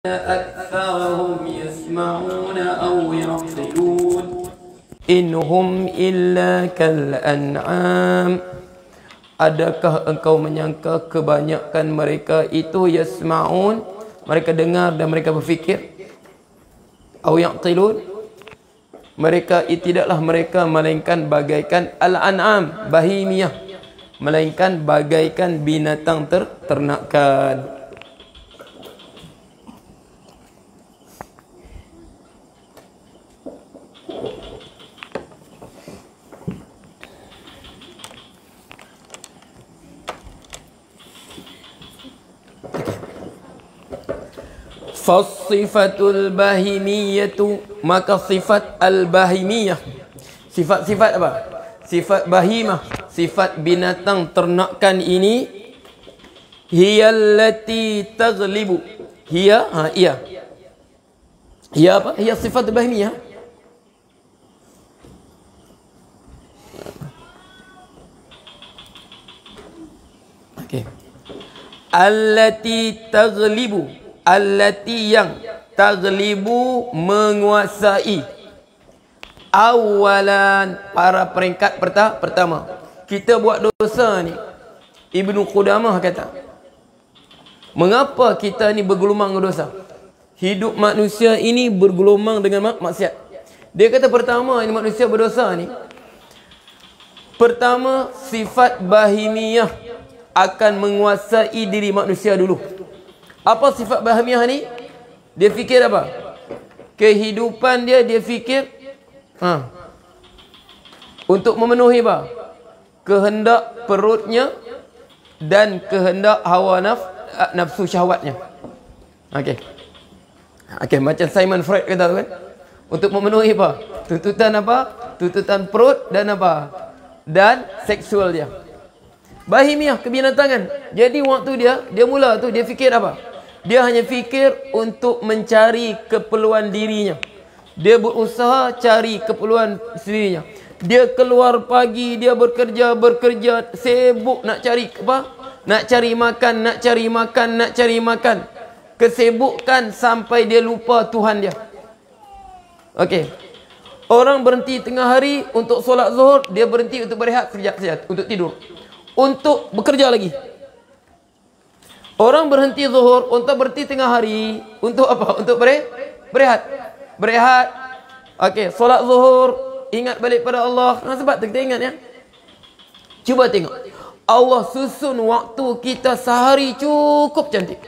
أكثرهم يسمعون أو يعقلون إنهم إلا كالأنعام. Adakah engkau menyangka kebanyakan mereka itu yasma'un, mereka dengar dan mereka berfikir, au yaqilun, mereka tidaklah mereka melainkan bagaikan al-an'am, bahimiyah, melainkan bagaikan binatang ternakan. Fasifatul bahimiyatu, maka sifat al-bahimiyah, sifat-sifat apa? Sifat bahimah, sifat binatang ternakan ini, hiyallati taghlibu, hiya apa? Hiya sifat bahimiyah. Okey. Allati taghlibu, allati yang taghlibu menguasai, awalan para peringkat pertama. Kita buat dosa ni, Ibnu Qudamah kata, mengapa kita ni bergelumang dosa? Hidup manusia ini bergelumang dengan maksiat. Dia kata pertama ini manusia berdosa ni, pertama sifat bahimiyah akan menguasai diri manusia dulu. Apa sifat bahimiyah ni? Dia fikir apa? Kehidupan dia fikir untuk memenuhi apa? Kehendak perutnya dan kehendak hawa nafsu syahwatnya. Okey. Macam Simon Freud kata tu kan. Untuk memenuhi apa? Tuntutan apa? Tuntutan perut dan apa? Dan seksual dia. Bahimiyah, kebinatangan. Jadi waktu dia mula tu dia fikir apa? Dia hanya fikir untuk mencari keperluan dirinya. Dia berusaha cari keperluan dirinya. Dia keluar pagi, dia bekerja, sibuk nak cari apa? Nak cari makan. Kesibukkan sampai dia lupa Tuhan dia. Okey. Orang berhenti tengah hari untuk solat zuhur, dia berhenti untuk berehat sekejap, untuk tidur. Untuk bekerja lagi. Orang berhenti zuhur untuk berhenti tengah hari. Untuk apa? Untuk berehat. Okey, solat zuhur, ingat balik pada Allah. Sebab tu kita ingat ya. Cuba tengok. Allah susun waktu kita sehari cukup cantik.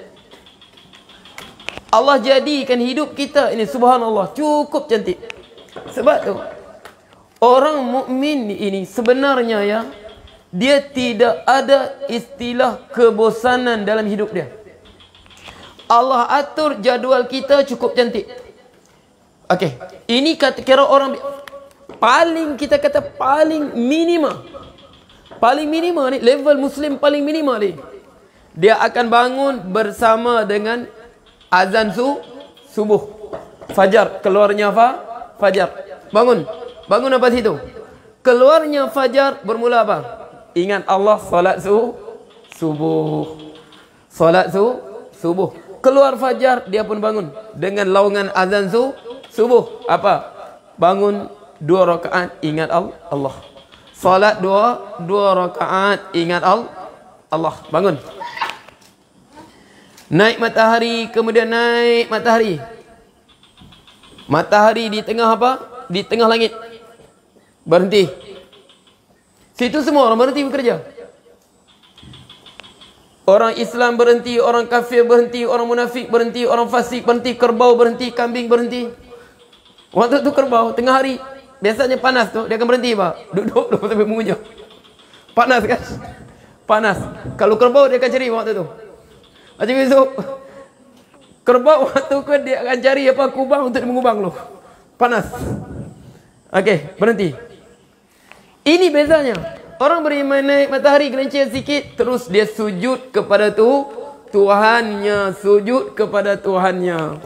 Allah jadikan hidup kita ini, subhanallah, cukup cantik. Sebab tu orang mukmin ini sebenarnya ya, dia tidak ada istilah kebosanan dalam hidup dia. Allah atur jadual kita cukup cantik. Okey, ini kira orang paling, kita kata paling minima. Paling minima ni, level muslim paling minima ni. Dia akan bangun bersama dengan azan subuh. Fajar, keluarnya fajar. Bangun apa situ? Keluarnya fajar bermula apa? Ingat Allah, solat subuh. Solat subuh. Keluar fajar, dia pun bangun dengan laungan azan subuh. Apa? Bangun 2 rakaat, ingat Allah. Solat 2 rakaat, ingat Allah. Bangun. Naik matahari, kemudian naik matahari. Matahari di tengah apa? Di tengah langit. Berhenti. Situ semua orang berhenti bekerja. Orang Islam berhenti, orang kafir berhenti, orang munafik berhenti, orang fasik berhenti, kerbau berhenti, kambing berhenti. Waktu tu kerbau tengah hari, biasanya panas tu, dia akan berhenti pak. Duduk sampai mengunyah. Panas kan? Panas. Kalau kerbau dia akan cari waktu tu. Macam besok, kerbau waktu tu dia akan cari apa? Kubang untuk mengubang lu. Panas. Okey, berhenti. Ini bezanya. Orang beriman naik matahari gelincir sikit, terus dia sujud kepada Tuhannya, sujud kepada Tuhannya.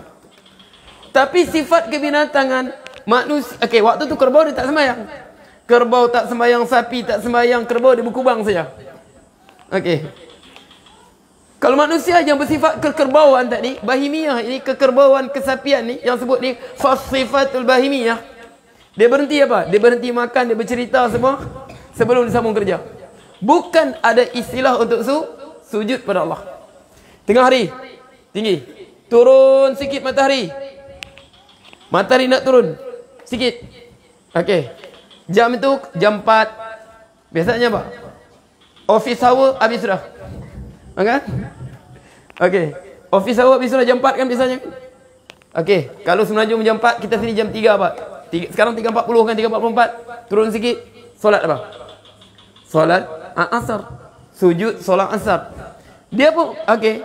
Tapi sifat kebinatangan manusia, okey, waktu tu kerbau dia tak sembahyang. Kerbau tak sembahyang, sapi tak sembahyang, kerbau dia berkubang saja. Okey. Kalau manusia yang bersifat kekerbauan tadi, bahimiyah ini, kekerbauan, kesapian ni, yang sebut ni sifatul bahimiyah, dia berhenti apa? Dia berhenti makan, dia bercerita semua sebelum disambung kerja. Bukan ada istilah untuk sujud pada Allah. Tengah hari, tinggi, turun sikit matahari. Matahari nak turun sikit. Okey. Jam itu jam 4. Biasanya apa? Office hour habis sudah. Kan? Okey. Office hour habis sudah jam 4 kan biasanya. Okey, kalau Semenanjung jam 4, kita sini jam 3 apa? Sekarang 3.40 kan, 3.44. Turun sikit, solat apa? Solat asar. Sujud solat asar. Dia pun okey.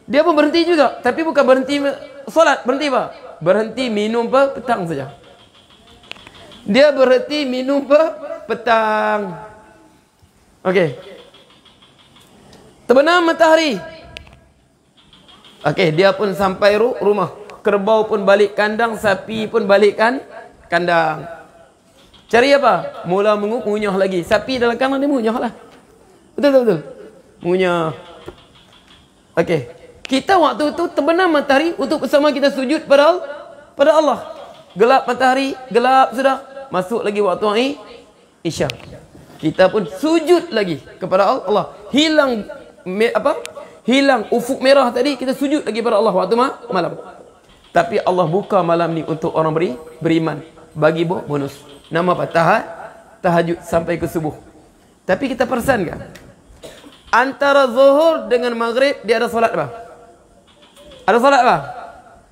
Dia pun berhenti juga, tapi bukan berhenti solat, berhenti apa? Berhenti minum petang saja. Dia berhenti minum petang. Okey. Terbenam matahari. Okey, dia pun sampai rumah. Kerbau pun balik kandang, sapi pun balik kandang. Cari apa? Mula mengunyah lagi. Sapi dalam kandang dia mengunyah lah. Betul. Mengunyah. Okey. Kita waktu itu terbenam matahari untuk bersama kita sujud pada Allah. Gelap matahari, gelap sudah. Masuk lagi waktu Isya. Kita pun sujud lagi kepada Allah. Hilang hilang ufuk merah tadi, kita sujud lagi pada Allah waktu malam. Tapi Allah buka malam ni untuk orang beriman. Bagi bonus. Nama apa? Tahajud sampai ke subuh. Tapi kita perasan kan? Antara zuhur dengan maghrib dia ada solat apa? Ada solat apa?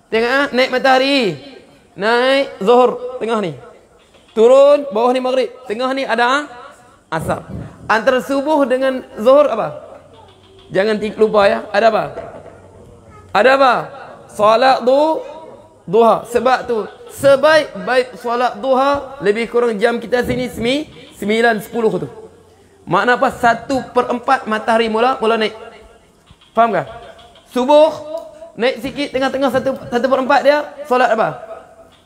Tengok naik matahari. Naik zuhur tengah ni. Turun bawah ni maghrib. Tengah ni ada asar. Antara subuh dengan zuhur apa? Jangan lupa ya. Ada apa? Ada apa? Solat duha. Sebab tu sebaik-baik solat duha lebih kurang jam kita sini 9.10 tu. Makna apa? 1/4 matahari mula naik. Faham tak? Subuh naik sikit, tengah-tengah 1/4 dia solat apa?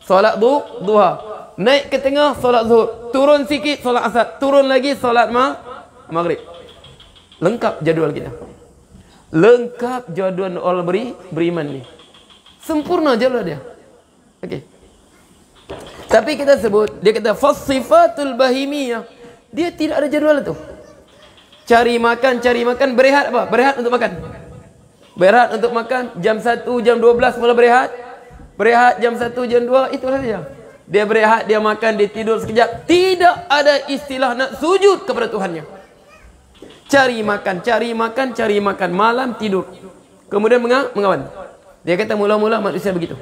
Solat duha. Naik ke tengah solat zuhur. Turun sikit solat asar. Turun lagi solat maghrib. Lengkap jadual kita. Lengkap jadual orang beriman ni. Sempurna jadual dia. Okey. Tapi kita sebut, dia kata fasifatul bahimiyah. Dia tidak ada jadual tu. Cari makan, berehat apa? Berehat untuk makan. Berehat untuk makan, jam 1, jam 12 mula berehat. Berehat jam 1, jam 2, itulah saja. Dia berehat, dia makan, dia tidur sekejap. Tidak ada istilah nak sujud kepada Tuhannya. Cari makan, malam tidur. Kemudian mengawan. Dia kata mula-mula manusia begitu.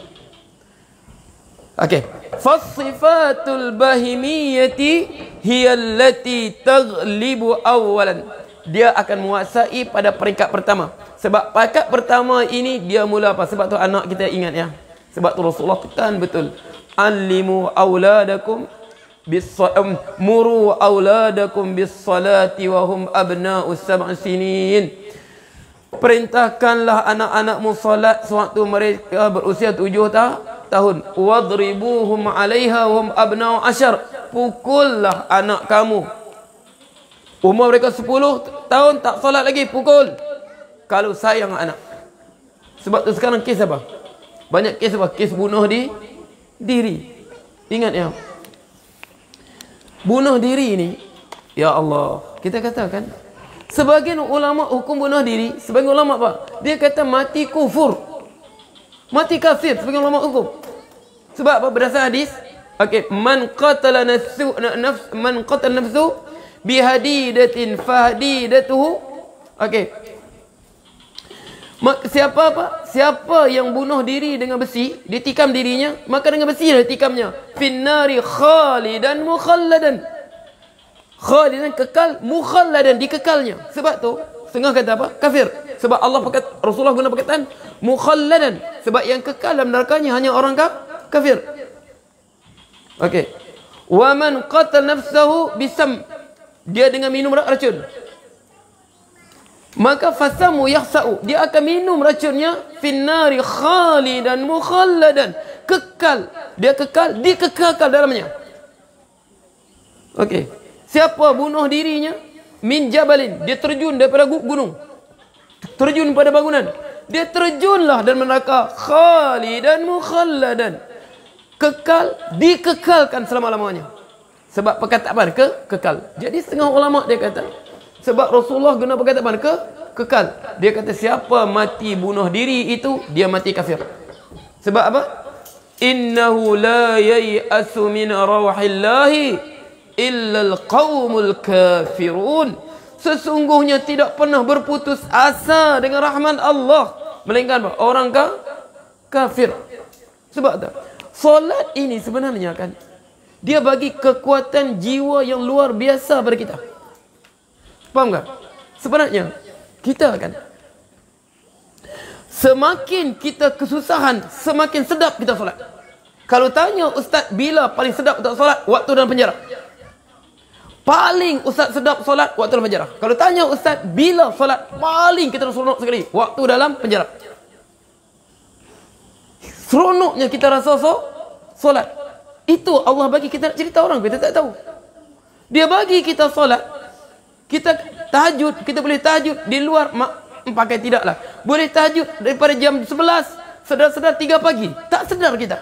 Okey. Fasifatul bahimiyati hiya allati taghlibu awalan. Dia akan menguasai pada peringkat pertama. Sebab peringkat pertama ini dia mula apa? Sebab tu anak kita ingat ya. Sebab tu Rasulullah tekan betul. Allimu auladakum muru auladakum bis salati wa hum abna'us 7 sinin. Perintahkanlah anak-anakmu salat sewaktu mereka berusia 7 tahun. Wadribuhum 'alaiha wa hum abna'u 10. Pukullah anak kamu. Umur mereka 10 tahun tak solat lagi, pukul. Kalau sayang anak. Sebab tu sekarang kes apa? Banyak kes apa? Kes bunuh diri. Ingat ya. Bunuh diri ni, ya Allah, kita katakan sebagian ulama hukum bunuh diri, sebagian ulama apa? Dia kata mati kufur. Mati kafir, sebagian ulama hukum. Sebab apa? Berdasar hadis. Okey, man qatala nafsu bihadidatin fahdidatuhu. Okey. Siapa yang bunuh diri dengan besi, ditikam dirinya, maka dengan besi dia tikamnya. Finnari khalidan mukhalladan. Khalidan kekal, mukhalladan dikekalnya. Sebab tu setengah kata apa? Kafir. Sebab Rasulullah guna perkataan mukhalladan. Sebab yang kekal dalam nerakanya hanya orang kafir. Okey. Wa man qatala nafsahu bisam. Dia dengan minum racun. Maka fasamu yahsa'u. Dia akan minum racunnya. Finnari khalidan mukhalladan. Kekal. Dia kekal. Dikekalkan dalamnya. Okey. Siapa bunuh dirinya? Min jabalin. Dia terjun daripada gunung. terjun pada bangunan. Dia terjunlah dan neraka khalidan mukhalladan. Kekal, dikekalkan selama-lamanya. Sebab perkataan kekal. Jadi setengah ulama dia kata, sebab Rasulullah guna perkataan kekal. Dia kata siapa mati bunuh diri itu dia mati kafir. Sebab apa? Innahu la yai'asu min rawhillahi illa alqaumul kafirun. Sesungguhnya tidak pernah berputus asa dengan rahmat Allah melainkan apa? Orang kafir. Sebab tu solat ini sebenarnya kan dia bagi kekuatan jiwa yang luar biasa pada kita. Faham tak? Sebenarnya kita kan semakin kita kesusahan, semakin sedap kita solat. Kalau tanya ustaz bila paling sedap untuk solat, waktu dalam penjara. Paling ustaz sedap solat waktu dalam penjara. Kalau tanya ustaz bila solat paling kita seronok sekali, waktu dalam penjara. Seronoknya kita rasa solat. Itu Allah bagi kita nak cerita orang, kita tak tahu. Dia bagi kita solat. Kita tahajud, kita boleh tahajud di luar pakai tidaklah. Boleh tahajud daripada jam 11 sedar-sedar 3 pagi. Tak sedar kita.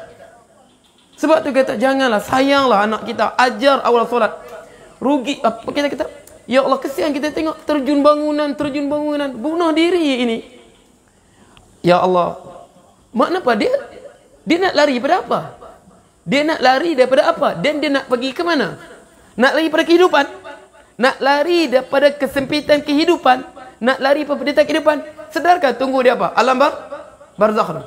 Sebab tu kata janganlah, sayanglah anak kita, ajar awal solat. Rugi apa kita ya Allah, kesian kita tengok terjun bangunan, bunuh diri ini. Ya Allah, makna apa dia nak lari pada apa? Dia nak lari daripada apa? Dan dia nak pergi ke mana? Nak lari pada kehidupan? Nak lari daripada kesempitan kehidupan? Nak lari pada penderitaan kehidupan? Sedarkah tunggu dia apa? Alam barzakh.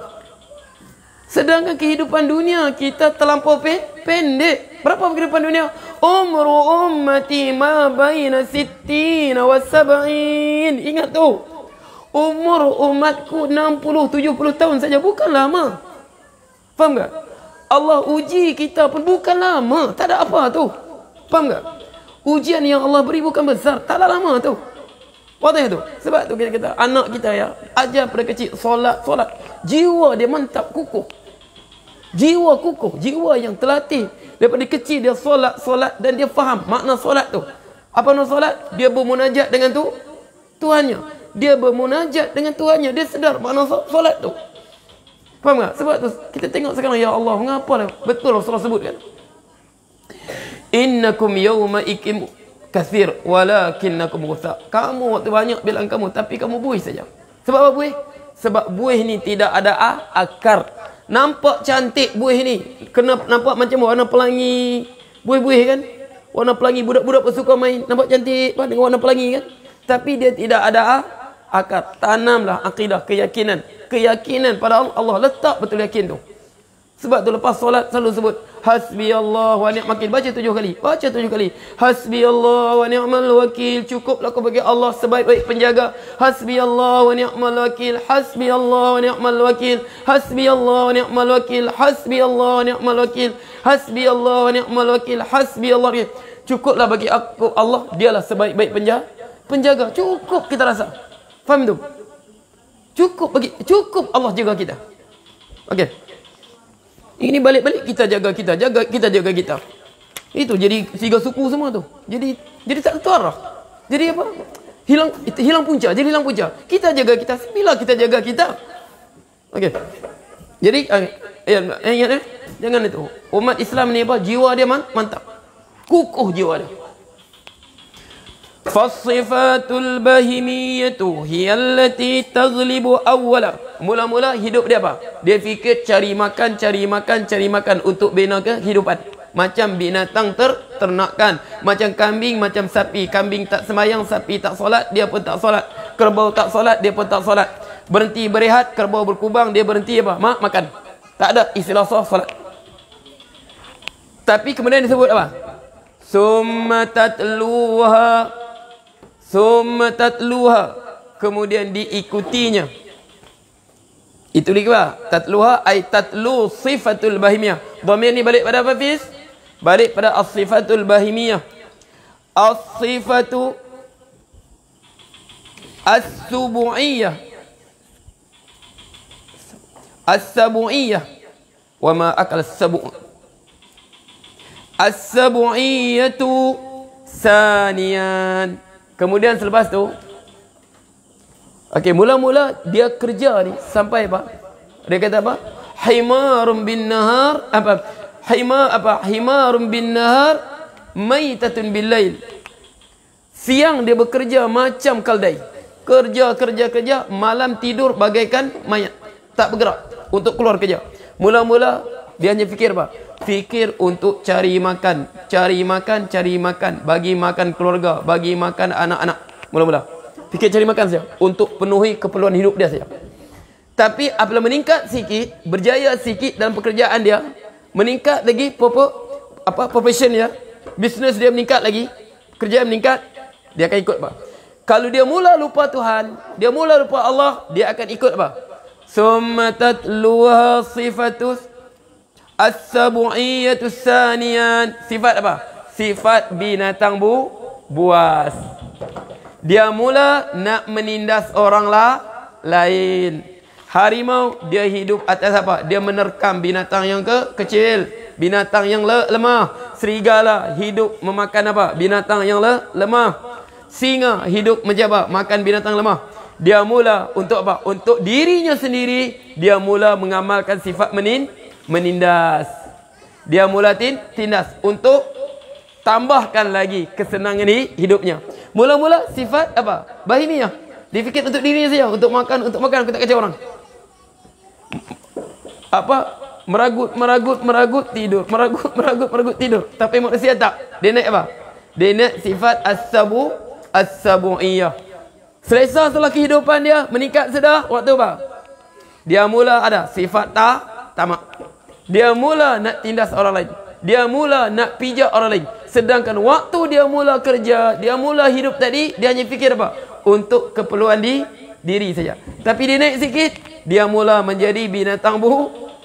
Sedangkan kehidupan dunia kita terlampau pendek. Berapa kehidupan dunia? Umru ummati ma baina sittina wa sab'in. Ingat tu. Umur umatku 60-70 tahun saja, bukan lama. Faham tak? Allah uji kita pun bukan lama, tak ada apa tu. Faham tak? Ujian yang Allah beri bukan besar, tak ada lama tu. Wadah tu. Sebab tu kita kata anak kita ya, ajar pada kecil solat. Jiwa dia mantap, kukuh. Jiwa kukuh, jiwa yang terlatih daripada kecil dia solat dan dia faham makna solat tu. Apa makna solat? Dia bermunajat dengan Tuhannya. Dia bermunajat dengan Tuhannya, dia sedar makna solat tu. Faham tak? Sebab tu kita tengok sekarang, ya Allah, mengapa betul Rasulullah sebut kan? Innakum yawma ikim kathir walakinnakum ghusa. Kamu waktu banyak bilang kamu, tapi kamu buih saja. Sebab apa buih? Sebab buih ni tidak ada akar. Nampak cantik buih ni, kena nampak macam warna pelangi. Buih-buih kan? Warna pelangi, budak-budak pun suka main. Nampak cantik dengan warna pelangi kan? Tapi dia tidak ada akar. Tanamlah akidah, keyakinan pada Allah. Letak betul yakin tu. Sebab tu lepas solat selalu sebut hasbi Allah wa ni'mal wakil. Baca 7 kali. Hasbi Allah wa ni'mal wakil. Cukuplah kau bagi Allah sebaik-baik penjaga. Hasbi Allah wa ni'mal wakil. Hasbi Allah wa ni'mal wakil. Hasbi Allah wa ni'mal wakil. Hasbi Allah wa ni'mal wakil. Hasbi Allah wa ni'mal wakil. Hasbi Allah. Cukuplah bagi aku Allah, dialah sebaik-baik penjaga. Cukup kita rasa. Faham tu? Cukup Allah jaga kita. Okey. Ini balik-balik kita jaga kita. Itu jadi 3 suku semua tu. Jadi tak terarah. Jadi apa? Hilang punca. Kita jaga kita. Bila kita jaga kita. Okey. Jadi ingat jangan itu. Umat Islam ni apa? Jiwa dia mantap. Kukuh jiwa dia. Fasifatul bahimiyatu hiya allati taghlibu awwala. Mula-mula hidup dia apa? Dia fikir cari makan untuk bina kehidupan. Macam binatang ternakan, macam kambing, macam sapi. Kambing tak sembahyang, sapi tak solat, dia pun tak solat. Kerbau tak solat, dia pun tak solat. Berhenti berehat, kerbau berkubang, dia berhenti apa? Makan. Tak ada istilah solat. Tapi kemudian disebut apa? Summa tatluha, kemudian diikutinya. Itu dia apa? Tatluha ay tatlu sifatul bahimiyah. Dhamir ni balik pada apa, Fiz? Balik pada as-sifatul bahimiyah. As-sifatu as-subu'iyah. As-sabu'iyah. Wa ma akal as-sabu'. As-sabu'iyatu saniyan. Kemudian selepas tu Okey, mula-mula dia kerja ni sampai apa? Dia kata apa? Himarum bin nahar apa? Himarum bin nahar maitatun bil lail. Siang dia bekerja macam keldai. Kerja, malam tidur bagaikan mayat. Tak bergerak untuk keluar kerja. Mula-mula dia hanya fikir apa? Fikir untuk cari makan, bagi makan keluarga, bagi makan anak-anak. Mula-mula fikir cari makan saja untuk penuhi keperluan hidup dia saja. Tapi apabila meningkat sikit, berjaya sikit dalam pekerjaan dia, meningkat lagi profession dia, bisnes dia meningkat lagi, kerjaan meningkat, dia akan ikut apa? Kalau dia mula lupa Tuhan, dia mula lupa Allah, dia akan ikut apa? Summa tatluha sifatus as-sabu'iyatus saniyan. Sifat apa? Sifat binatang buas. Dia mula nak menindas orang lain. Harimau dia hidup atas apa? Dia menerkam binatang yang kecil, binatang yang lemah. Serigala hidup memakan apa? Binatang yang lemah. Singa hidup menjaba makan binatang lemah. Dia mula untuk apa? Untuk dirinya sendiri, dia mula mengamalkan sifat menindas. Dia mula tindas untuk tambahkan lagi kesenangan di hidupnya. Mula-mula sifat apa? Bahimiyah. Dia fikir untuk dirinya saja, untuk makan, aku tak kacau orang. Apa? Meragut tidur. Meragut tidur. Tapi manusia tak. Dia naik apa? Dia naik sifat as-sabu'iyah. Selesa setelah kehidupan dia meningkat sudah, waktu apa? Dia mula ada sifat tamak. Dia mula nak tindas orang lain. Dia mula nak pijak orang lain. Sedangkan waktu dia mula kerja, dia mula hidup tadi, dia hanya fikir apa? Untuk keperluan diri saja. Tapi dia naik sikit, dia mula menjadi binatang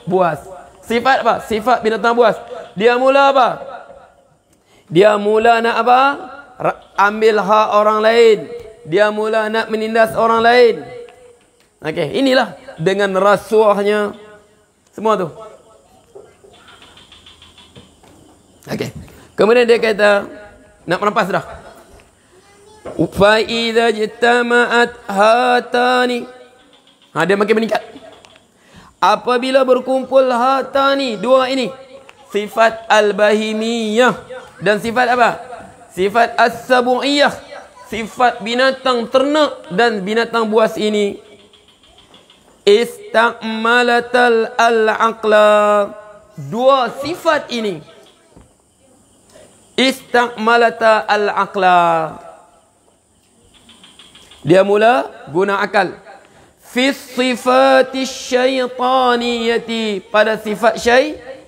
buas. Sifat apa? Sifat binatang buas. Dia mula apa? Dia mula nak apa? Ambil hak orang lain. Dia mula nak menindas orang lain. Okey, inilah dengan rasuahnya semua tu. Okey. Kemudian dia kata nak merampas dah. Fa idza jitama'at hatani. Dia makin meningkat. Apabila berkumpul hatani, dua ini, sifat al-bahimiyah dan sifat apa? Sifat as-sabu'iyah. Sifat binatang ternak dan binatang buas ini, istakmalatal al-aqla. Dua sifat ini istakmalata al-aqla. Dia mula guna akal. Fi sifati syaitaniyati, pada sifat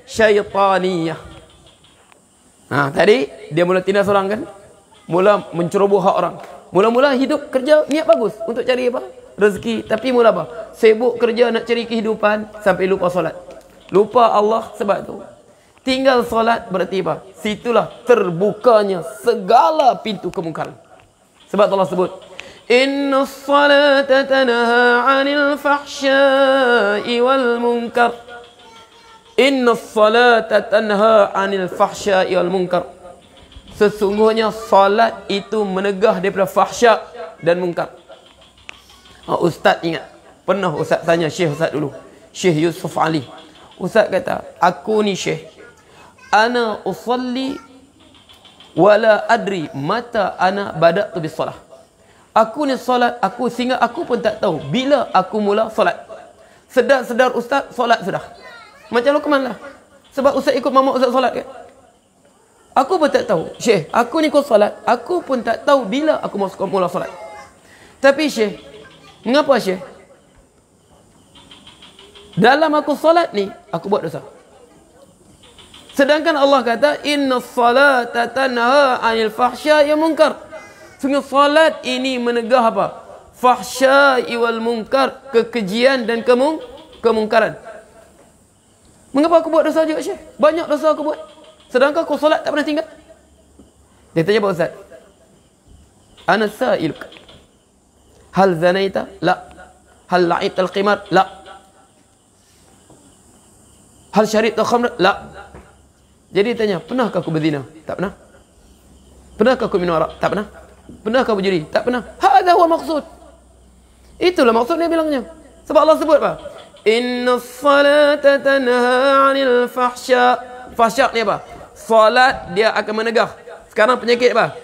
syaitaniyah. Tadi dia mula tindas orang kan? Mula menceroboh hak orang. Mula-mula hidup kerja niat bagus untuk cari apa? Rezeki. Tapi mula apa? Sibuk kerja nak cari kehidupan sampai lupa solat. Lupa Allah. Sebab tu tinggal solat berarti apa? Situlah terbukanya segala pintu kemungkaran. Sebab Allah sebut, Inna salata tanha 'anil fahsya'i wal munkar. Inna salata tanha 'anil fahsya'i wal munkar. Sesungguhnya salat itu menegah daripada fahsyak dan mungkar. Ustaz ingat, pernah Ustaz tanya Syekh Ustaz dulu, Syekh Yusuf Ali. Ustaz kata, aku ni Syekh, ana usalli wala adri mata ana bada'tu bis salah. Aku ni solat, sehingga aku pun tak tahu bila aku mula solat. Sedar Ustaz solat sudah. Macam Luqman lah. Sebab Ustaz ikut mamak Ustaz solat kan. Aku pun tak tahu, Syekh, aku ni ikut solat, aku pun tak tahu bila aku mula solat. Tapi Syekh, mengapa Syekh? Dalam aku solat ni, aku buat dosa. Sedangkan Allah kata, Inna salata tanha 'anil fahsya'i wal munkar. Sungguh salat ini menegah apa? Fahsya'i wal munkar, kekejian dan kemungkaran. Mengapa aku buat dosa juga Syekh? Banyak dosa aku buat. Sedangkan kau solat tak pernah tinggal. Dia tanya Pak Ustaz, ana sa'iluk, hal zanaita? La. Hal la'ibta al-qimar? La. Hal syaribta al-khamr? La. Jadi tanya, pernahkah aku berzina? Tak pernah. Pernahkah aku minum arak? Tak pernah. Pernahkah berjudi? Tak pernah. Hadza huwa maqsud. Itulah maksud dia bilangnya. Sebab Allah sebut apa? Inna salata tanha 'anil fahsya. Fahsya ni apa? Salat dia akan menegah. Sekarang penyakit apa?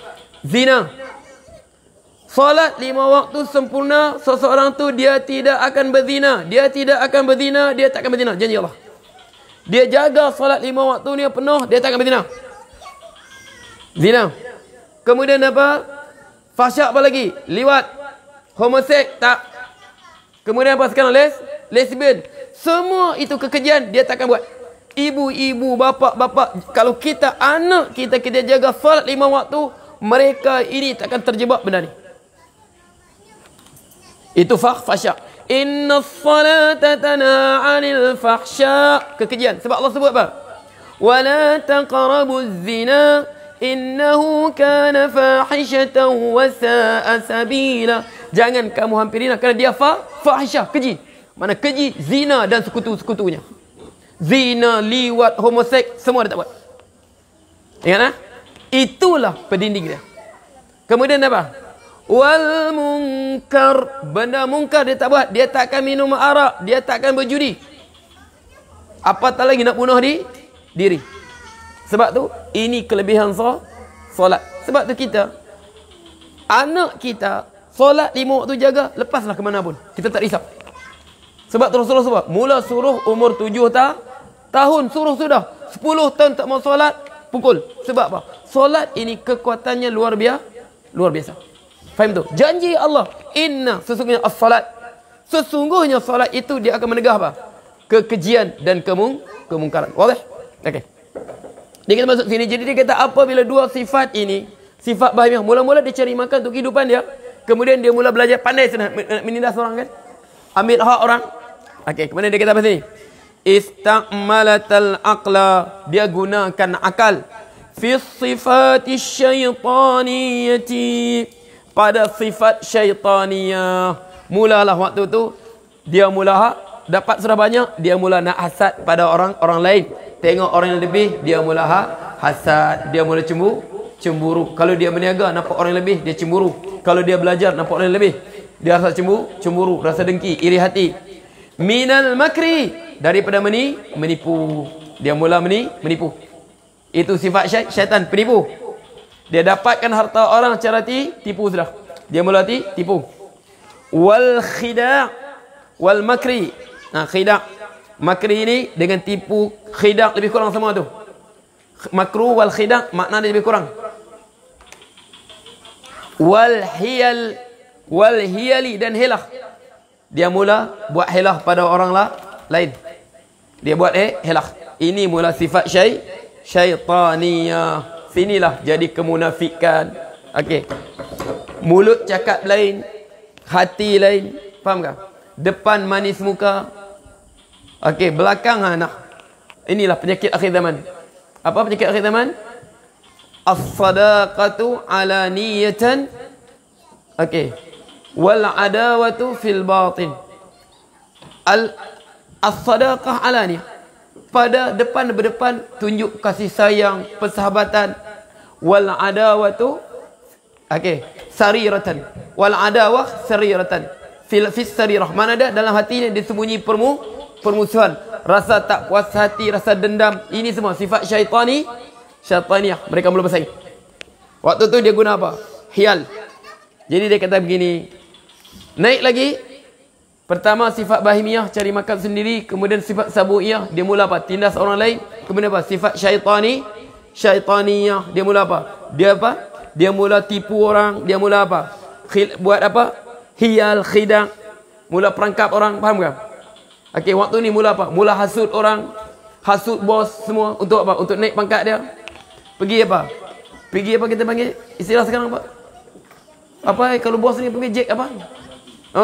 Zina. Salat 5 waktu sempurna, seseorang tu dia tidak akan berzina. Dia tidak akan berzina, dia tak akan berzina. Janji Allah. Dia jaga salat 5 waktu ni penuh, dia tak akan berzina. Zina. Kemudian apa? Fahsyak apa lagi? Liwat. Homoseks tak. Kemudian apa sekarang? Lesbian. Semua itu kekejian dia takkan buat. Ibu-ibu, bapa-bapa, kalau kita anak kita jaga salat 5 waktu, mereka ini takkan terjebak benda ni. Itu fahsyak. Inna salata tanha 'anil fahsya. Kekejian. Sebab Allah sebut apa? Wala taqrabuz zina innahu kana fahishatan wa sa'a sabila. Jangan kamu hampiri zina kerana dia fahisyah, keji. Mana keji, zina dan sekutu-sekutunya. Zina, liwat, homoseks, semua dia tak buat. Ingat tak? Itulah pendinding dia. Kemudian apa? Wal munkar. Benda munkar dia tak buat. Dia tak akan minum arak. Dia tak akan berjudi. Apatah lagi nak bunuh diri. Sebab tu, ini kelebihan solat. Sebab tu kita, anak kita, solat 5 waktu jaga, lepaslah ke mana pun. Kita tak risau. Sebab tu Rasulullah sebab, mula suruh umur 7 tahun, suruh sudah. 10 tahun tak mau solat, pukul. Sebab apa? Solat ini kekuatannya luar biasa. Faham tu? Janji Allah, inna, sesungguhnya as-salat. Sesungguhnya salat itu dia akan menegah apa? Kekejian dan kemungkaran. Boleh? Okey. Dia kita masuk sini. Jadi dia kata apabila dua sifat ini, sifat bahimiyah, mula-mula dia cari makan untuk kehidupan dia, kemudian dia mula belajar pandai nak menindas orang kan? Ambil hak orang. Okey, kemudian dia kata apa sini? Istamalatal aqla, dia gunakan akal. Fi sifati syaitaniyati, pada sifat syaitaniyah. Mulalah waktu tu dia mula dapat sudah banyak, dia mula nak hasad pada orang lain. Tengok orang yang lebih, dia mula hasad, dia mula cemburu. Kalau dia berniaga nampak orang yang lebih, dia cemburu. Kalau dia belajar nampak orang yang lebih, dia rasa cemburu, rasa dengki, iri hati. Minal makri, daripada menipu. Dia mula menipu. Itu sifat syaitan, penipu. Dia dapatkan harta orang cara tipu sudah. Dia mula tipu. Wal khida' wal makri. Nah, khida'. Makri ini dengan tipu, khida' lebih kurang sama tu. Makru wal khida' makna dia lebih kurang. Wal hiyali dan hilah. Dia mula buat hilah pada orang lain. Dia buat hilah. Ini mula sifat syaitaniyah. Sinilah jadi kemunafikan. Okey. Mulut cakap lain, hati lain. Faham tak? Depan manis muka. Okey, belakang nah. Inilah penyakit akhir zaman. Apa penyakit akhir zaman? As-sadaqatu alaniyatan. Okey. Wal adawatu fil batin. As-sadaqah alaniyah. Pada berdepan tunjuk kasih sayang, persahabatan. Wal adawatu sariratan. Wal adawah sariratan. Fis sarirah. Mana ada dalam hati ni disembunyi permusuhan, rasa tak puas hati, rasa dendam. Ini semua sifat syaitaniyah. Mereka mula bersaing. Waktu tu dia guna apa? Hiyal. Jadi dia kata begini. Naik lagi. Pertama sifat bahimiyah, cari makan sendiri. Kemudian sifat sabuiyah, dia mula apa? Tindas orang lain. Kemudian apa? Sifat syaitaniyah, dia mula apa? Dia mula tipu orang. Dia mula apa? Buat apa? Hiyal, khida'. Mula perangkap orang. Faham tak? Okey, waktu ni mula apa? Mula hasut orang. Hasut bos semua. Untuk apa? Untuk naik pangkat dia. Pergi apa? Pergi apa kita panggil? Istilah sekarang apa? Apa kalau bos ni pergi jack apa?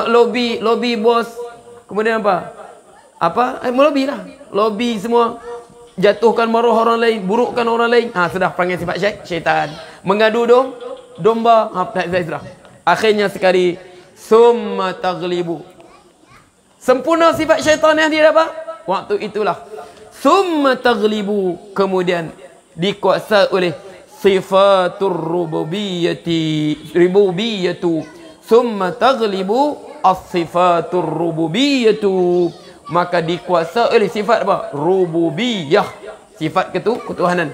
Lobby bos. Kemudian apa? Lobby lah. Lobby semua. Jatuhkan maruah orang lain, burukkan orang lain. Sudah panggil sifat syaitan. Mengadu domba. Sudah. Akhirnya sekali summa taglibu. Sempurna sifat syaitan yang dia apa? Waktu itulah summa taglibu, kemudian dikuasai oleh sifatur rububiyatu. Summa taglibu as-sifatur rububiyyatu, maka dikuasai oleh sifat apa? Rububiyah, sifat ketuhanan.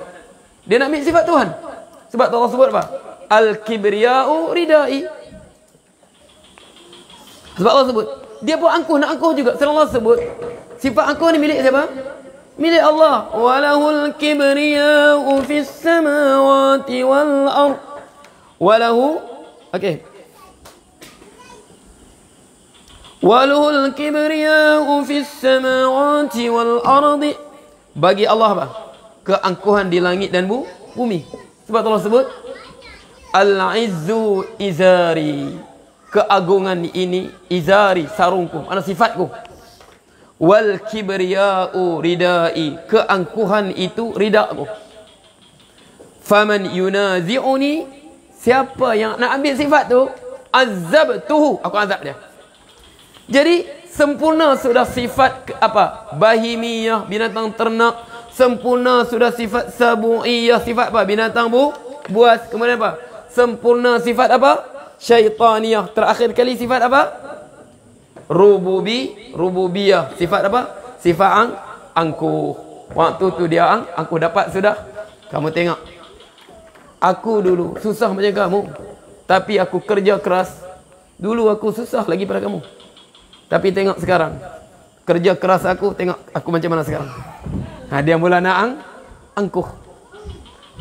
Dia nak ambil sifat Tuhan. Sebab Allah sebut apa? Al-kibriya'u ridai. Sebab Allah sebut, dia pun angkuh, nak angkuh juga. Sebab Allah sebut, sifat angkuh ni milik siapa? Milik Allah. Walahul kibriya'u fis samawati wal ard. Walahu, okey. Walahul kibriya'u fis samawati wal ardi. Bagi Allah apa? Keangkuhan di langit dan bumi. Sebab Allah sebut, Al-izzu izari, keagungan ini izari, sarungku, mana sifatku. Wal kibriya'u ridai, keangkuhan itu ridaku. Faman yunazi'uni, siapa yang nak ambil sifat tu, azabtuhu, aku azab dia. Jadi sempurna sudah sifat apa? Bahimiyah, binatang ternak. Sempurna sudah sifat sabu'iyah, sifat apa? Binatang buas. Kemudian apa? Sempurna sifat apa? Syaitaniyah. Terakhir kali sifat apa? Rububiyah. Sifat apa? Sifat angkuh. Waktu tu dia angkuh dapat sudah. Kamu tengok, aku dulu susah macam kamu, tapi aku kerja keras. Dulu aku susah lagi pada kamu, tapi tengok sekarang, kerja keras aku, tengok aku macam mana sekarang. Dia mula nak angkuh.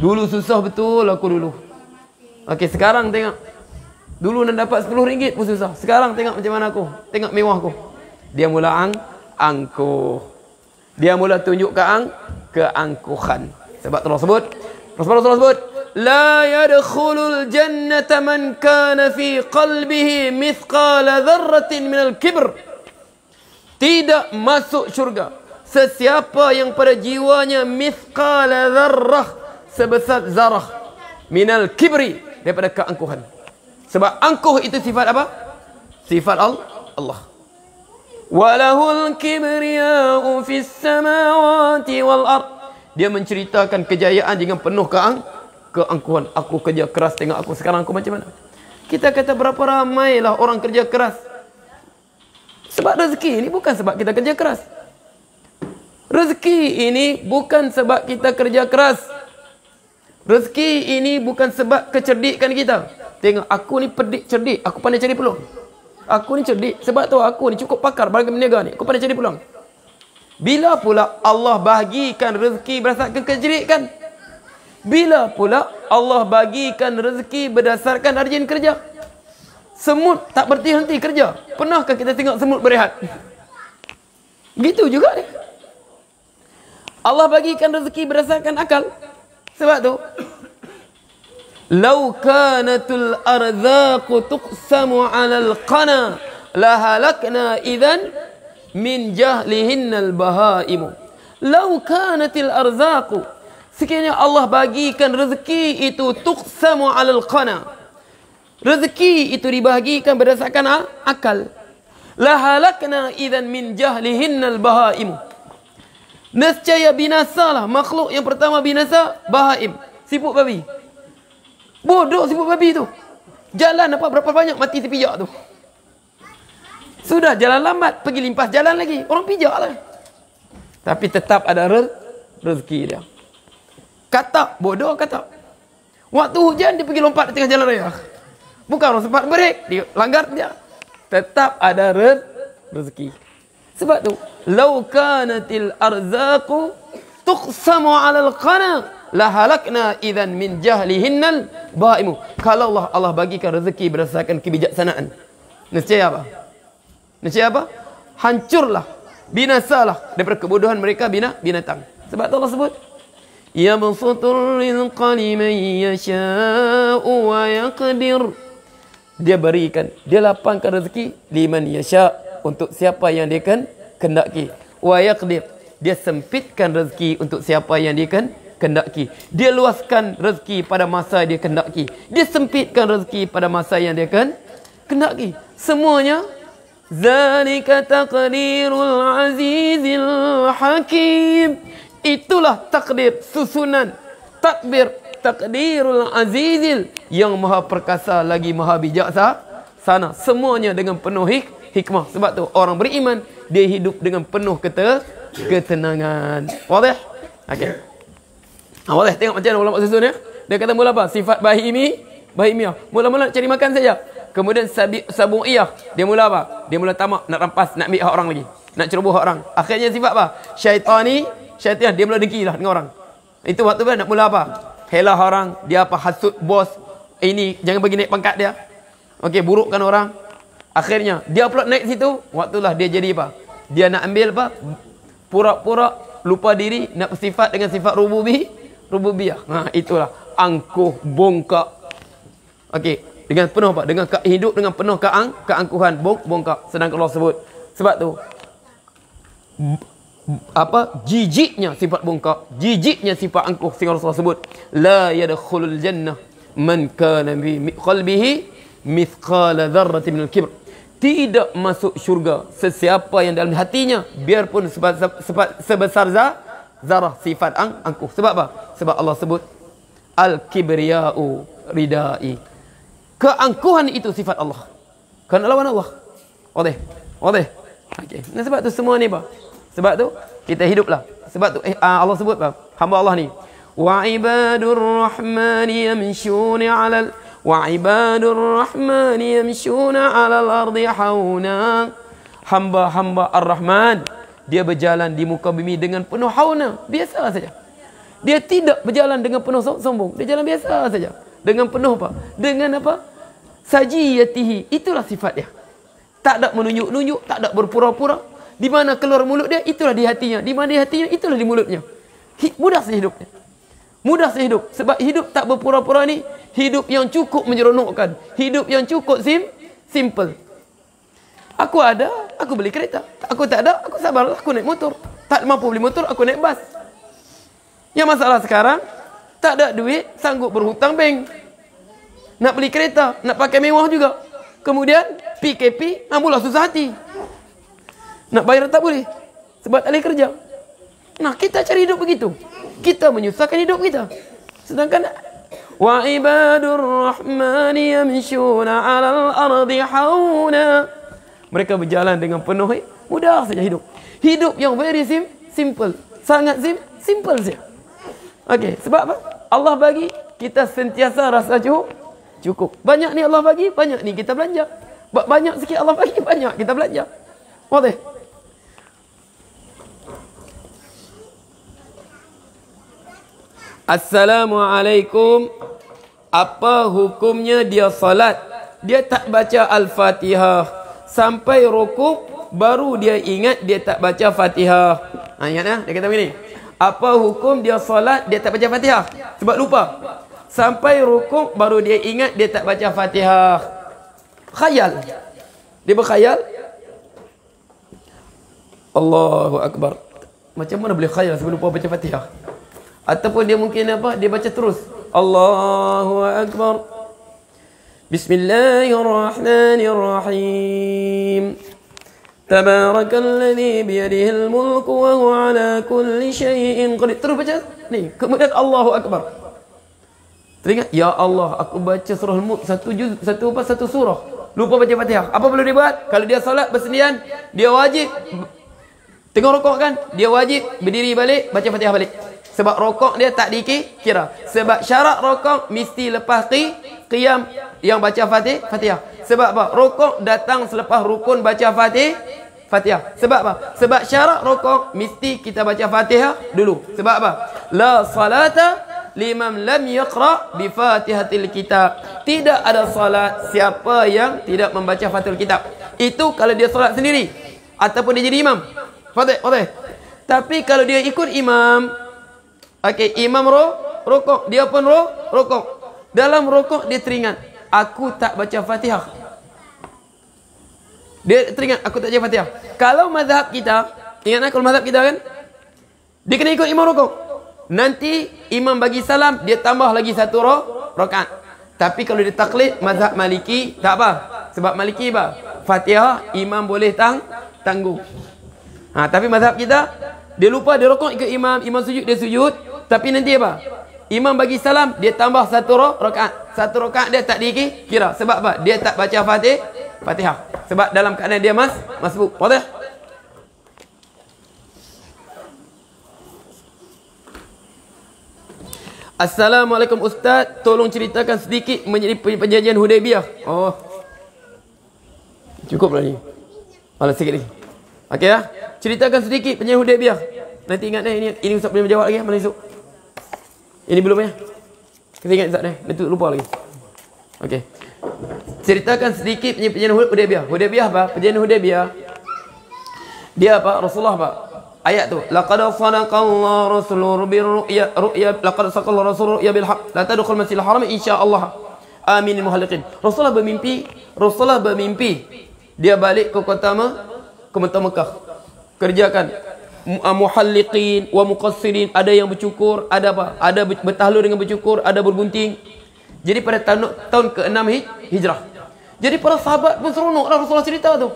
Dulu susah betul aku dulu. Okey, sekarang tengok. Dulu nak dapat RM10 pun susah. Sekarang tengok macam mana aku. Tengok mewah aku. Dia mula angkuh. Dia mula tunjuk keangkuhan. Sebab Allah sebut, Rasulullah sebut, la yadkhulul jannata man kana fi qalbihi mithqala dzarratin minal kibr. Tidak masuk syurga sesiapa yang pada jiwanya mithqala dzarrah, sebesar zarah, minal kibri, daripada keangkuhan. Sebab angkuh itu sifat apa? Sifat Allah. Walahul kibriya'u fis samawati wal ard. Dia menceritakan kejayaan dengan penuh keangkuhan. Aku kerja keras, tengok aku sekarang aku macam mana. Kita kata berapa ramailah orang kerja keras. Sebab rezeki ini bukan sebab kita kerja keras. Rezeki ini bukan sebab kita kerja keras. Rezeki ini bukan sebab kecerdikan kita. Tengok aku ni cerdik, aku pandai cari peluang. Aku ni cerdik, sebab tu aku ni cukup pakar bagi berniaga ni, aku pandai cari peluang. Bila pula Allah bahagikan rezeki berdasarkan kecerdikan? Bila pula Allah bagikan rezeki berdasarkan rajin kerja? Semut tak berhenti kerja. Pernahkah kita tengok semut berehat? Gitu juga dia. Allah bagikan rezeki berdasarkan akal. Sebab tu, "Lau kanatul arzaqu tuqsamu 'alal qana la halakna idzan min jahlihinnal bahaimu." Lau kanatil arzaqu, sekiranya Allah bagikan rezeki itu tuqsamu 'alal qana, rezeki itu dibahagikan berdasarkan akal, la halakna idzan min jahlihinnal bahaimu. Nescaya binasalah makhluk yang pertama binasa, bahaim, siput babi. Bodoh siput babi tu. Jalan apa berapa banyak mati terpijak tu. Sudah jalan lambat, pergi limpas jalan lagi, orang pijak lah. Tapi tetap ada rezeki dia. Katak, bodoh katak. Waktu hujan dia pergi lompat di tengah jalan raya. Bukan orang sempat break, dia langgar dia. Tetap ada rezeki. Sebab tu, "Lau kanatil arzaqu tuqsamu 'alal qana la halakna idzan min jahlihinnal bahaimu." Kalau Allah bagikan rezeki berdasarkan kebijaksanaan, nescaya apa? Nescaya apa? Hancurlah, binasalah daripada kebodohan mereka binatang. Sebab tu Allah sebut, "Yabsutur rizqa liman yasha'u wa yaqdir." Dia berikan, dia lapangkan rezeki liman yasha', untuk siapa yang dia kehendaki. Wa yaqdir, dia sempitkan rezeki untuk siapa yang dia kehendaki. Dia luaskan rezeki pada masa dia kehendaki. Dia sempitkan rezeki pada masa yang dia kehendaki. Semuanya zalika taqdirul azizil hakim. Itulah takdir, susunan, takdirul azizil, yang maha perkasa lagi maha bijaksana. Semuanya dengan penuh hikmah. Sebab tu orang beriman dia hidup dengan penuh ketenangan. Wadih? Okey. Wadih, tengok macam mana ulama susun ya. Dia kata mula apa? Sifat bahimiyah. Mula-mula nak cari makan saja. Kemudian sabu'iyah. Dia mula apa? Dia mula tamak, nak rampas, nak ambil hak orang lagi. Nak ceroboh hak orang. Akhirnya sifat apa? Syaitan, dia mula dengki lah dengan orang. Itu waktu nak mula apa? Helah orang, dia apa? Hasut bos. Ini, jangan bagi naik pangkat dia. Okey, burukkan orang. Akhirnya, dia pula naik situ. Waktulah dia jadi apa? Dia nak ambil apa? Pura-pura lupa diri, nak sifat dengan sifat rububiyah. Itulah angkuh, bongkak. Okey, dengan penuh apa? Dengan hidup dengan penuh keangkuhan, bongkak. Sedangkan Allah sebut. Sebab tu jijiknya sifat bongkak, jijiknya sifat angkuh. Sehingga Rasulullah sebut, la yadkhulul jannah man kana bi qalbihi mithqala dzarratin minal kibr. Tidak masuk syurga sesiapa yang dalam hatinya biarpun sebesar zarah sifat angkuh. Sebab apa? Sebab Allah sebut al-kibriya'u ridai. Keangkuhan itu sifat Allah. Kan lawan Allah. Okey. Okey. Nah, sebab tu semua ni apa? Sebab tu kita hiduplah. Sebab tu Allah sebut apa? Hamba Allah ni. Wa ibadur rahmani yamshuna 'alal ardi hauna. Hamba-hamba Ar-Rahman, dia berjalan di muka bumi dengan penuh hauna, biasa saja. Dia tidak berjalan dengan penuh sombong. Dia jalan biasa saja. Dengan penuh apa? Dengan apa? Sajiyatihi. Itulah sifat dia. Tak ada menunjuk-nunjuk, tak ada berpura-pura. Di mana keluar mulut dia, itulah di hatinya. Di mana di hatinya, itulah di mulutnya. Mudah saja hidupnya. Mudah saja hidup. Sebab hidup tak berpura-pura ni, hidup yang cukup menyeronokkan. Hidup yang cukup simple. Aku ada, aku beli kereta. Aku tak ada, aku sabarlah, aku naik motor. Tak mampu beli motor, aku naik bas. Yang masalah sekarang, tak ada duit, sanggup berhutang bank. Nak beli kereta, nak pakai mewah juga. Kemudian, PKP, mula susah hati. Nak bayar tak boleh. Sebab tak boleh kerja. Nah, kita cari hidup begitu. Kita menyusahkan hidup kita. Sedangkan wa ibadur rahmani yamshuna 'alal ardi hauna. Mereka berjalan dengan penuh mudah saja hidup. Hidup yang very simple. Sangat simple saja. Okey, sebab apa? Allah bagi kita sentiasa rasa cukup. Banyak ni Allah bagi, banyak ni kita belanja. Banyak sikit Allah bagi, banyak kita belanja. Boleh? Assalamualaikum. Apa hukumnya dia salat? Dia tak baca Al-Fatihah sampai rukuk, baru dia ingat dia tak baca Fatihah. Ingat ya? Dia kata begini. Apa hukum dia salat dia tak baca Fatihah? Sebab lupa. Sampai rukuk baru dia ingat dia tak baca Fatihah. Khayal. Dia berkhayal. Allahu Akbar. Macam mana boleh khayal sebelum lupa baca Fatihah? Ataupun dia mungkin apa? Dia baca terus. Allahu Akbar. Bismillahirrahmanirrahim. Tabarakalladzi biyadihil mulku wa huwa ala kulli syai'in qadir. Terus baca ni. Kemudian Allahu Akbar. Teringat, ya Allah, aku baca surah Al-Mulk satu surah. Lupa baca Fatihah. Apa perlu dia buat? Kalau dia solat bersendirian, dia wajib tengok rokok kan? Dia wajib berdiri balik, baca Fatihah balik. Sebab rokok dia tak dikira. Sebab syarat rokok mesti lepas qiyam yang baca Fatihah. Sebab apa? Rokok datang selepas rukun baca Fatihah. Sebab apa? Sebab syarat rokok mesti kita baca Fatihah dulu. Sebab apa? La salata liman lam yaqra bi Fatihatil kitab. Tidak ada salat siapa yang tidak membaca Fatihul kitab. Itu kalau dia solat sendiri ataupun dia jadi imam. Faham? Tapi kalau dia ikut imam, okey, imam rokok, dia pun rokok. Dalam rokok dia teringat, aku tak baca Fatihah. Dia teringat, aku tak baca Fatihah. Kalau mazhab kita, ingatlah kalau mazhab kita kan, dia kena ikut imam rokok. Nanti imam bagi salam, dia tambah lagi satu rakaat. Tapi kalau dia taklid mazhab Maliki, tak apa. Sebab Maliki apa? Fatihah imam boleh tangguh. Tapi mazhab kita, dia lupa dia rokok ikut imam, imam sujud dia sujud. Tapi nanti apa? Imam bagi salam, dia tambah satu rakaat. Satu rakaat dia tak dikira. Sebab apa? Dia tak baca Fatihah. Sebab dalam keadaan dia masbuk. Wadah? Assalamualaikum Ustaz, tolong ceritakan sedikit mengenai perjanjian Hudaybiyah. Oh, cukup lah ni. Malah sikit lagi. Okey ya, ceritakan sedikit perjanjian Hudaybiyah. Nanti ingat ini Ustaz boleh menjawab lagi ya, malam esok. Ini belum ya? Kita ingat Ustaz nanti lupa lagi. Okey. Ceritakan sedikit perjanjian Hudaybiyah. Hudaybiyah apa? Perjanjian Hudaybiyah. Dia apa? Rasulullah apa? Ayat tu, laqad sadaqallahu rasulur birru'ya laqad sadaqallahu rasulur ru'ya bil haqq la tadkhul masjidil haram insyaallah aminil muhalliqin. Rasulullah bermimpi dia balik ke kota Mekah. Kerjakan muhalliqin wa muqassirin, ada yang bercukur, ada apa? Ada bertahlul dengan bercukur, ada berbunting. Jadi pada tahun ke-6 Hijrah. Jadi para sahabat pun seronoklah Rasulullah cerita tu.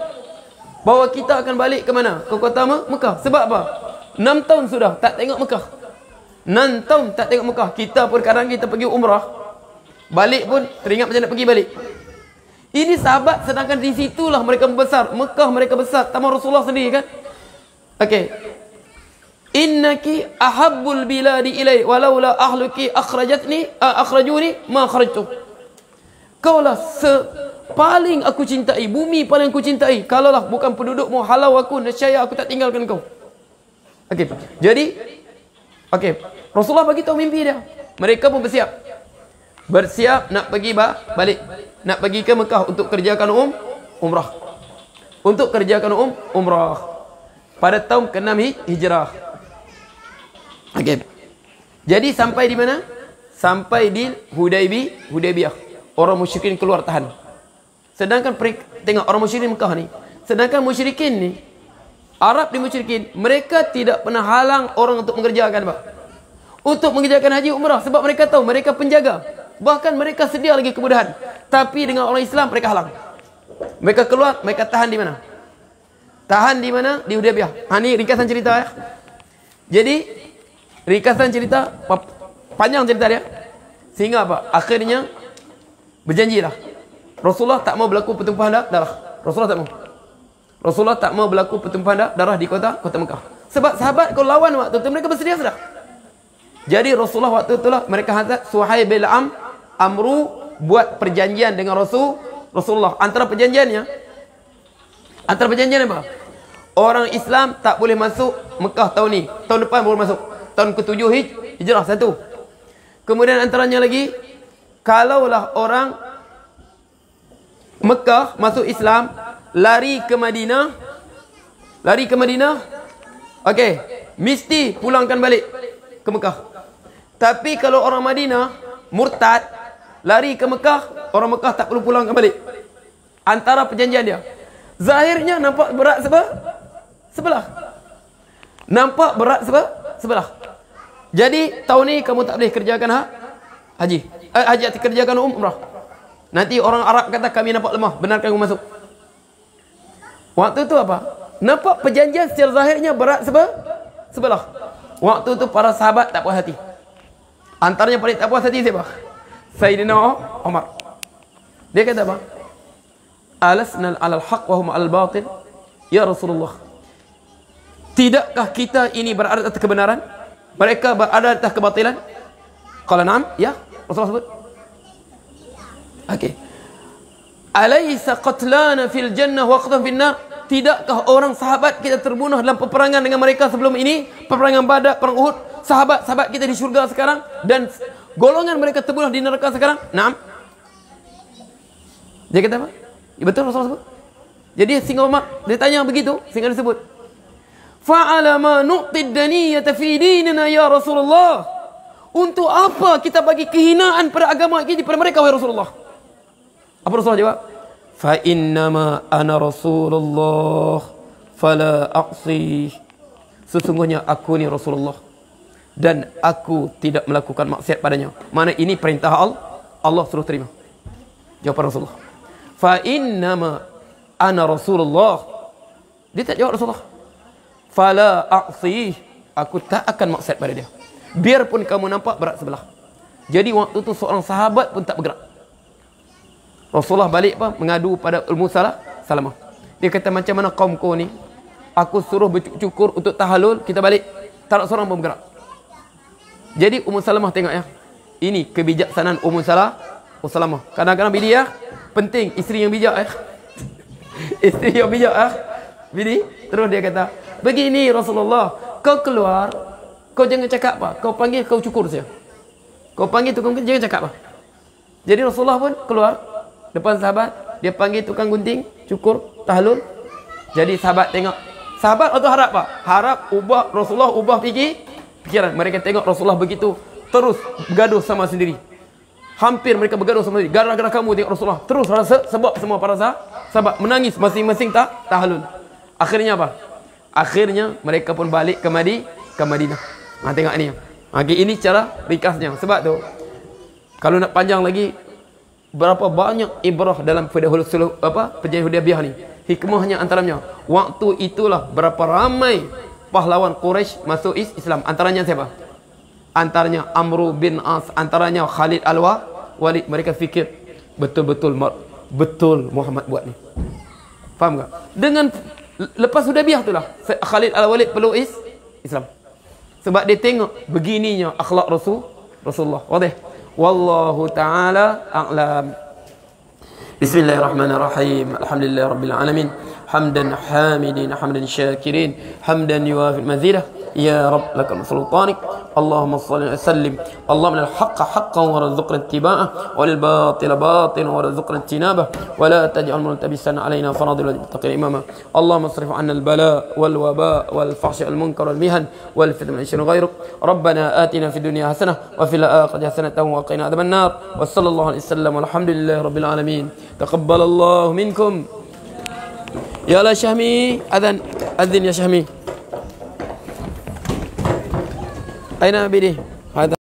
Bahawa kita akan balik ke mana? Ke kota Mekah. Sebab apa? 6 tahun sudah tak tengok Mekah. 6 tahun tak tengok Mekah. Kita pun kadang kita pergi umrah, balik pun teringat macam nak pergi balik. Ini sahabat, sedangkan di situlah mereka besar. Mekah mereka besar. Tambah Rasulullah sendiri kan. Okey. Innaki ahabbul biladi ilai walaula ahluki akhrajuni ma kharajtu. Kaulah paling aku cintai, bumi paling aku cintai. Kalaulah bukan pendudukmu halau aku, nescaya aku tak tinggalkan kau. Okey. Jadi Rasulullah bagi tahu mimpi dia. Mereka pun bersiap nak pergi balik, nak pergi ke Mekah untuk kerjakan umrah. Untuk kerjakan umrah pada tahun ke-6 Hijrah. Okey. Jadi sampai di mana? Sampai di Hudaybiyah. Orang musyrikin keluar tahan. Sedangkan tengok orang musyrikin Mekah ni. Sedangkan musyrikin ni, Arab di musyrikin, mereka tidak pernah halang orang untuk mengerjakan apa? Untuk mengerjakan haji umrah. Sebab mereka tahu mereka penjaga. Bahkan mereka sedia lagi kemudahan. Tapi dengan orang Islam mereka halang. Mereka keluar, mereka tahan di mana? Tahan di mana? Di Hudaybiyah. Ini ringkasan cerita ya. Jadi ringkasan cerita, panjang cerita dia. Sehingga apa? Akhirnya berjanjilah. Rasulullah tak mau berlaku pertumpahan darah. Rasulullah tak mau berlaku pertumpahan darah di kota Mekah. Sebab sahabat kalau lawan waktu itu mereka bersedia sudah. Jadi Rasulullah waktu itulah mereka hantar Suhaib bin Amru buat perjanjian dengan Rasulullah. Antara perjanjiannya apa? Orang Islam tak boleh masuk Mekah tahun ni. Tahun depan baru masuk. Tahun ke-7 Hijrah 1. Kemudian antaranya lagi, kalaulah orang Mekah masuk Islam, lari ke Madinah, okey, mesti pulangkan balik ke Mekah. Tapi kalau orang Madinah murtad, lari ke Mekah, orang Mekah tak perlu pulangkan balik. Antara perjanjian dia. Zahirnya nampak berat sebelah. Nampak berat sebelah. Jadi tahun ni kamu tak boleh kerjakan haji kerjakan umrah. Nanti orang Arab kata kami nampak lemah, benarkan kamu masuk. Waktu itu apa? Nampak perjanjian secara zahirnya berat sebelah. Waktu itu para sahabat tak puas hati. Antaranya paling tak puas hati siapa? Sayyidina Umar. Dia kata apa? Alasna alal haq wa hum al batil. Ya Rasulullah, tidakkah kita ini berada atas kebenaran? Mereka berada atas kebatilan? Qala na'am, ya. Rasulullah sebut. Okey. Alaysa qatlana fil jannah wa qatan fin nar? Tidakkah orang sahabat kita terbunuh dalam peperangan dengan mereka sebelum ini? Peperangan Badar, perang Uhud. Sahabat-sahabat kita di syurga sekarang dan golongan mereka terbunuh di neraka sekarang? Naam. Dia kata apa? Ya, betul Rasulullah sebut. Jadi sehingga Umar dia tanya begitu, sehingga disebut fa'ala ma nu'tid daniyata fi dinina ya Rasulullah. Untuk apa kita bagi kehinaan pada agama kita pada mereka wahai Rasulullah? Apa Rasulullah jawab? Fa innama ana Rasulullah fala aqsi. Sesungguhnya aku ni Rasulullah dan aku tidak melakukan maksiat padanya. Mana ini perintah Allah suruh terima. Jawapan Rasulullah. Fa innama ana Rasulullah. Dia tak jawab Rasulullah. Fala aqsi. Aku tak akan maksiat pada dia. Biarpun kamu nampak berat sebelah. Jadi waktu tu seorang sahabat pun tak bergerak. Rasulullah balik mengadu pada Ummu Salamah. Dia kata, macam mana kaumku ni? Aku suruh bercukur untuk tahalul, kita balik. Tak nak seorang pun bergerak. Jadi Ummu Salamah tengok ya. Ini kebijaksanaan Ummu Salamah. Kadang-kadang bini ya, penting isteri yang bijak ya. Isteri yang bijak ya. Bini, terus dia kata, begini Rasulullah, kau keluar, kau jangan cakap apa. Kau panggil, kau cukur saja. Kau panggil tukang gunting, jangan cakap apa. Jadi Rasulullah pun keluar depan sahabat, dia panggil tukang gunting, cukur, tahlul. Jadi sahabat tengok. Sahabat atau harap apa? Harap ubah Rasulullah ubah pikiran. Mereka tengok Rasulullah begitu terus bergaduh sama sendiri. Hampir mereka bergaduh sama sendiri. Gara-gara kamu tengok Rasulullah terus rasa sebab semua para sahabat menangis masing-masing tahlul. Akhirnya apa? Akhirnya mereka pun balik ke Madinah. Tengok ini. Ini cara ringkasnya. Sebab tu kalau nak panjang lagi, berapa banyak ibrah dalam perjanjian Hudaybiyah ni. Hikmahnya antaranya, waktu itulah berapa ramai pahlawan Quraisy masuk Islam. Antaranya siapa? Antaranya Amr bin As, antaranya Khalid Al-Walid. Mereka fikir betul Muhammad buat ni. Faham tak? Dengan lepas Hudaybiyah itulah Khalid Al-Walid peluk Islam. Sebab dia tengok begininya akhlak Rasulullah. Wadih. Wallahu ta'ala a'lam. Bismillahirrahmanirrahim. Alhamdulillah rabbil alamin. Hamdan hamidin, hamdan syakirin, hamdan yuwafi mazidah. Ya Rabb, lakal sultanik. Allahumma salli wa sallim. Allahumma lal haqqa haqqan wa rzuqna ittiba'ah, wa lil batila batilan wa rzuqna ijtinabah, wa la taj'al multabisan alaina faradil muttaqin imama. Allahumma asrif 'anna al bala wal waba wal fahsy wal munkar wal mihan wal fitnah min syarri ghayruk. Rabbana atina fid dunya hasanah wa fil akhirati hasanah wa qina adhaban nar. Wa sallallahu alaihi wasallam walhamdulillahi rabbil alamin. Taqabbalallahu minkum. Ya la Syahmi, adzan ya Syahmi. أين أبي؟ هذا